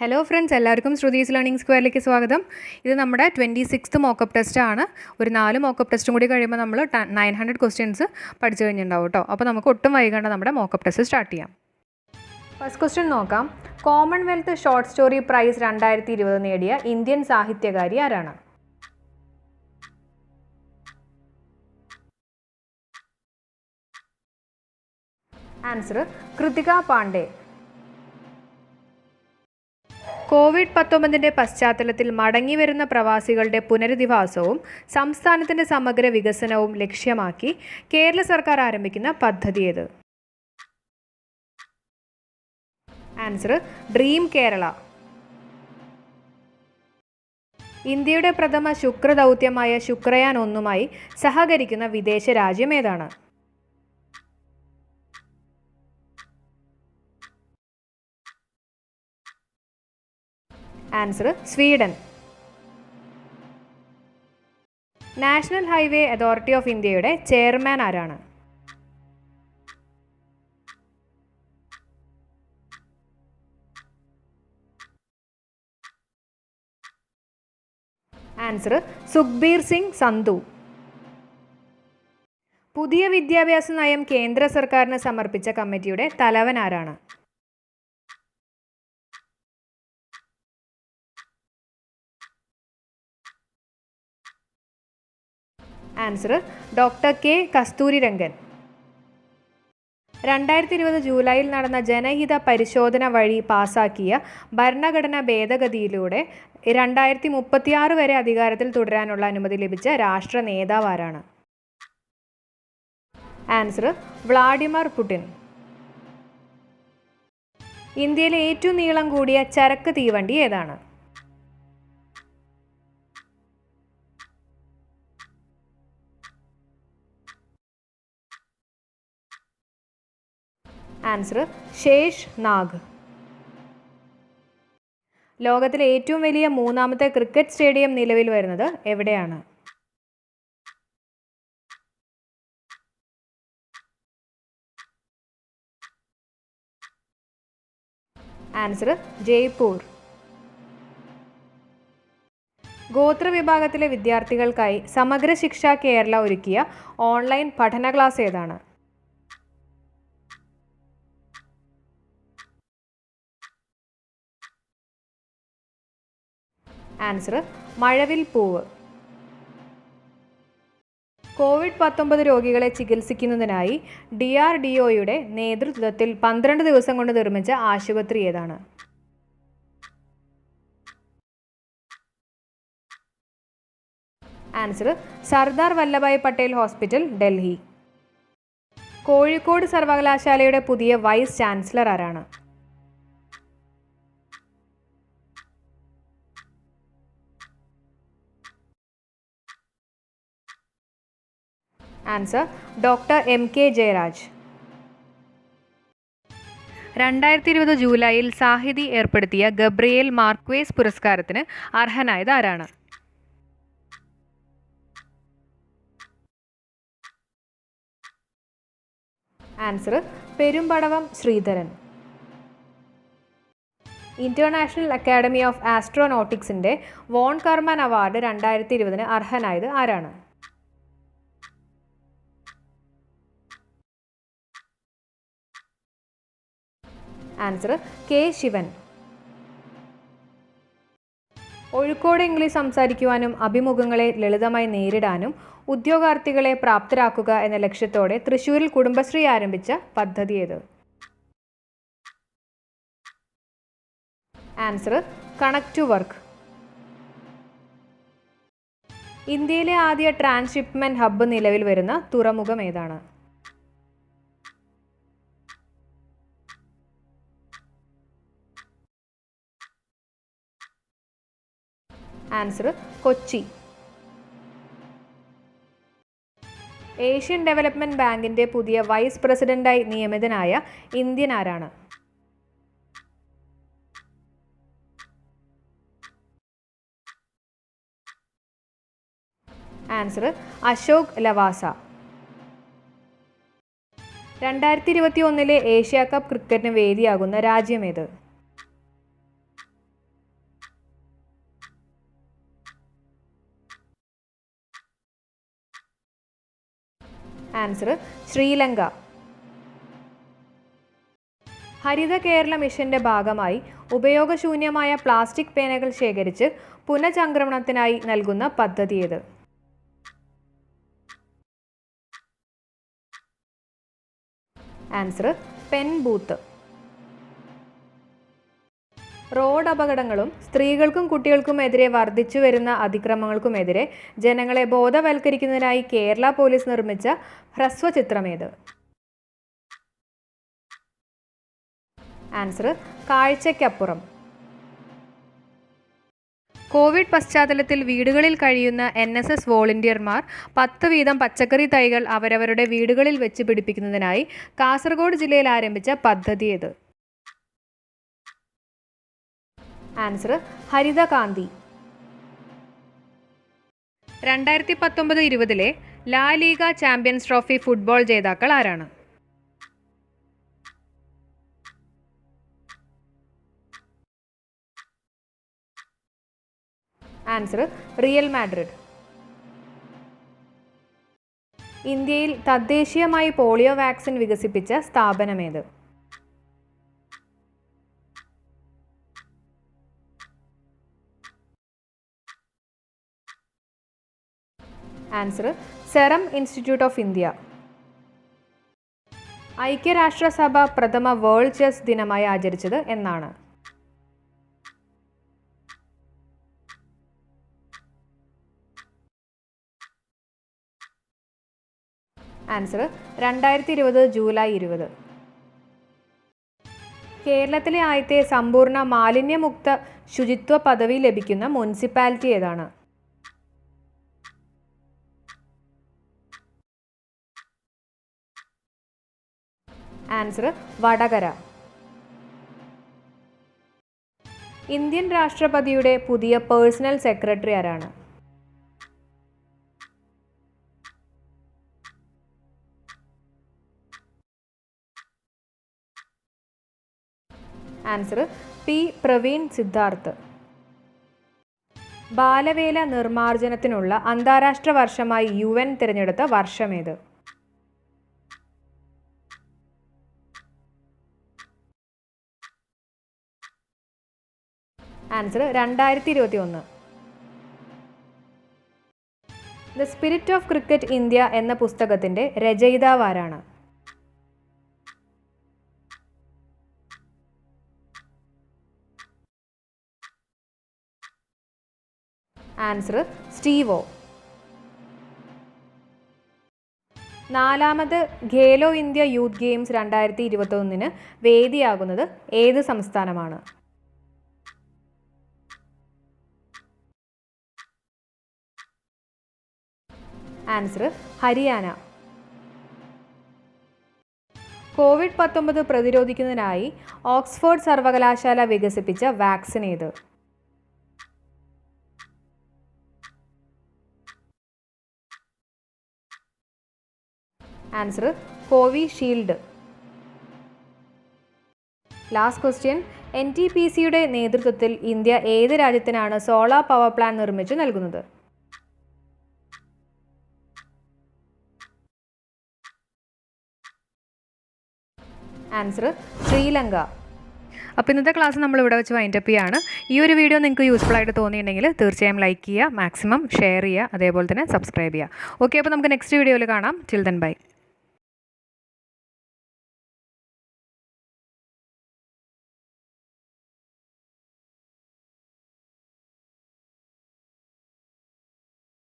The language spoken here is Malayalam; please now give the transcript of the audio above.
ഹലോ ഫ്രണ്ട്സ്, എല്ലാവർക്കും ശ്രുതീസ് ലേണിംഗ് സ്ക്വയറിലേക്ക് സ്വാഗതം. ഇത് നമ്മുടെ 26th മോക്കപ്പ് ടെസ്റ്റാണ്. ഒരു 4 മോക്കപ്പ് ടെസ്റ്റും കൂടി കഴിയുമ്പോൾ നമ്മൾ 900 ക്വസ്റ്റ്യൻസ് പഠിച്ചു കഴിഞ്ഞിട്ടുണ്ടാവും കേട്ടോ. അപ്പോൾ നമുക്ക് ഒട്ടും വൈകാണ്ട് നമ്മുടെ മോക്കപ്പ് ടെസ്റ്റ് സ്റ്റാർട്ട് ചെയ്യാം. ഫസ്റ്റ് ക്വസ്റ്റ്യൻ നോക്കാം. കോമൺവെൽത്ത് ഷോർട്ട് സ്റ്റോറി പ്രൈസ് 2020 നേടിയ ഇന്ത്യൻ സാഹിത്യകാരി ആരാണ്? ആൻസർ കൃതിക പാണ്ഡെ. കോവിഡ്-19 പശ്ചാത്തലത്തിൽ മടങ്ങിവരുന്ന പ്രവാസികളുടെ പുനരധിവാസവും സംസ്ഥാനത്തിൻ്റെ സമഗ്ര വികസനവും ലക്ഷ്യമാക്കി കേരള സർക്കാർ ആരംഭിക്കുന്ന പദ്ധതി ഏത്? Answer dream Kerala. ഇന്ത്യയുടെ പ്രഥമ ശുക്രദൗത്യമായ ശുക്രയാൻ 1 സഹകരിക്കുന്ന വിദേശ രാജ്യം ഏതാണ്? Answer Sweden. National highway authority of ഇന്ത്യയുടെ ചെയർമാൻ ആരാണ്? ആൻസർ സുഖ്ബീർ സിംഗ് സന്ധു. പുതിയ വിദ്യാഭ്യാസ നയം കേന്ദ്ര സർക്കാരിന് സമർപ്പിച്ച കമ്മിറ്റിയുടെ തലവൻ ആരാണ്? Answer doctor K Kasturirangan. 2020 ജൂലൈയിൽ നടന്ന ജനഹിത പരിശോധന വഴി പാസാക്കിയ ഭരണഘടനാ ഭേദഗതിയിലൂടെ 2036 വരെ അധികാരത്തിൽ തുടരാനുള്ള അനുമതി ലഭിച്ച രാഷ്ട്ര നേതാവ് ആരാണ്? Answer Vladimir Putin. ഇന്ത്യയിലെ ഏറ്റവും നീളം കൂടിയ ചരക്ക് തീവണ്ടി ഏതാണ്? ആൻസർ ശേഷ് നാഗ്. ലോകത്തിലെ ഏറ്റവും വലിയ 3ാമത്തെ ക്രിക്കറ്റ് സ്റ്റേഡിയം നിലവിൽ വരുന്നത് എവിടെയാണ്? ആൻസർ ജയ്പൂർ. ഗോത്രവിഭാഗത്തിലെ വിദ്യാർത്ഥികൾക്കായി സമഗ്ര ശിക്ഷ കേരള ഒരുക്കിയ ഓൺലൈൻ പഠന ക്ലാസ് ഏതാണ്? ആൻസർ മഴവിൽ പൂവ്. കോവിഡ്-19 രോഗികളെ ചികിത്സിക്കുന്നതിനായി DRDOയുടെ നേതൃത്വത്തിൽ 12 ദിവസം കൊണ്ട് നിർമ്മിച്ച ആശുപത്രി ഏതാണ്? Answer Sardar Vallabhbhai Patel hospital, Delhi. കോഴിക്കോട് സർവകലാശാലയുടെ പുതിയ വൈസ് ചാൻസലർ ആരാണ്? Answer doctor MK Jayaraj. 2020 ജൂലൈയിൽ സാഹിതി ഏർപ്പെടുത്തിയ ഗബ്രിയേൽ മാർക്വേസ് പുരസ്കാരത്തിന് അർഹനായത് ആരാണ്? Answer Perumbadavam Sreedharan. International academy of ആസ്ട്രോനോട്ടിക്സിന്റെ വോൺ കർമാൻ അവാർഡ് 2020 അർഹനായത് ആരാണ്? Answer K Sivan. ഒഴുക്കോടെ ഇംഗ്ലീഷ് സംസാരിക്കുവാനും അഭിമുഖങ്ങളെ ലളിതമായി നേരിടാനും ഉദ്യോഗാർത്ഥികളെ പ്രാപ്തരാക്കുക എന്ന ലക്ഷ്യത്തോടെ തൃശ്ശൂരിൽ കുടുംബശ്രീ ആരംഭിച്ച പദ്ധതി ഏത്? Answer connect to work. ഇന്ത്യയിലെ ആദ്യ ട്രാൻസ്ഷിപ്മെന്റ് ഹബ്ബ് നിലവിൽ വരുന്ന തുറമുഖം ഏതാണ്? ആൻസർ കൊച്ചി. ഏഷ്യൻ ഡെവലപ്മെന്റ് ബാങ്കിന്റെ പുതിയ വൈസ് പ്രസിഡന്റായി നിയമിതനായ ഇന്ത്യൻ ആരാണ്? Answer Ashok Lavasa. 2021 Asia cup ക്രിക്കറ്റിന് വേദിയാകുന്ന രാജ്യമേത്? ആൻസർ ശ്രീലങ്ക. ഹരിത കേരള മിഷന്റെ ഭാഗമായി ഉപയോഗശൂന്യമായ പ്ലാസ്റ്റിക് പേനകൾ ശേഖരിച്ച് പുനഃചംക്രമണത്തിനായി നൽകുന്ന പദ്ധതി ഏത്? Answer pen booth. റോഡ് അപകടങ്ങളും സ്ത്രീകൾക്കും കുട്ടികൾക്കുമെതിരെ വർദ്ധിച്ചു വരുന്ന അതിക്രമങ്ങൾക്കുമെതിരെ ജനങ്ങളെ ബോധവൽക്കരിക്കുന്നതിനായി കേരള പോലീസ് നിർമ്മിച്ച ഹ്രസ്വചിത്രമേത്? ആൻസർ കാഴ്ചയ്ക്കപ്പുറം. കോവിഡ് പശ്ചാത്തലത്തിൽ വീടുകളിൽ കഴിയുന്ന NSS വോളണ്ടിയർമാർ 10 വീതം പച്ചക്കറി തൈകൾ അവരവരുടെ വീടുകളിൽ വെച്ച് പിടിപ്പിക്കുന്നതിനായി കാസർഗോഡ് ജില്ലയിൽ ആരംഭിച്ച പദ്ധതി ഏത്? ആൻസർ ഹരിതകാന്തി. 2019-20 ലാ ലീഗ ചാമ്പ്യൻസ് ട്രോഫി ഫുട്ബോൾ ജേതാക്കൾ ആരാണ്? Answer Real Madrid. ഇന്ത്യയിൽ തദ്ദേശീയമായി പോളിയോ വാക്സിൻ വികസിപ്പിച്ച സ്ഥാപനമേത്? Answer Serum Institute of India. ഐക്യരാഷ്ട്രസഭ പ്രഥമ വേൾഡ് ചെസ് ദിനമായി ആചരിച്ചത് എന്നാണ്? Answer 2020 July 20. കേരളത്തിലെ ആദ്യത്തെ സമ്പൂർണ്ണ മാലിന്യമുക്ത ശുചിത്വ പദവി ലഭിക്കുന്ന മുനിസിപ്പാലിറ്റി ഏതാണ്? ആൻസർ വടകര. ഇന്ത്യൻ രാഷ്ട്രപതിയുടെ പുതിയ പേഴ്സണൽ സെക്രട്ടറി ആരാണ്? Answer P Praveen Siddharth. ബാലവേല നിർമ്മാർജ്ജനത്തിനുള്ള അന്താരാഷ്ട്ര വർഷമായി UN തിരഞ്ഞെടുത്ത വർഷമേത്? Answer 2021. The spirit of cricket India എന്ന പുസ്തകത്തിൻ്റെ രചയിതാവ് ആരാണ്? Answer Steve Waugh. 4ാമത് ഖേലോ ഇന്ത്യ യൂത്ത് ഗെയിംസ് 2021 വേദിയാകുന്നത് ഏത് സംസ്ഥാനമാണ്? ആൻസർ ഹരിയാന. കോവിഡ്-19 പ്രതിരോധിക്കുന്നതിനായി ഓക്സ്ഫോർഡ് സർവകലാശാല വികസിപ്പിച്ച വാക്സിൻ ഏത്? Answer Covishield. Last question. NTPCയുടെ നേതൃത്വത്തിൽ ഇന്ത്യ ഏത് രാജ്യത്തിനാണ് സോളാർ പവർ പ്ലാന്റ് നിർമ്മിച്ചു നൽകുന്നത്? ആൻസർ ശ്രീലങ്ക. അപ്പോൾ ഇന്നത്തെ ക്ലാസ് നമ്മൾ ഇവിടെ വെച്ച് വൈൻഡപ്പ് ചെയ്യാണ്. ഈ ഒരു വീഡിയോ നിങ്ങൾക്ക് യൂസ്ഫുൾ ആയിട്ട് തോന്നിയിട്ടുണ്ടെങ്കിൽ തീർച്ചയായും ലൈക്ക് ചെയ്യുക, മാക്സിമം ഷെയർ ചെയ്യുക, അതേപോലെ തന്നെ സബ്സ്ക്രൈബ് ചെയ്യുക. ഓക്കെ, അപ്പോൾ നമുക്ക് നെക്സ്റ്റ് വീഡിയോയിൽ കാണാം. Till then bye.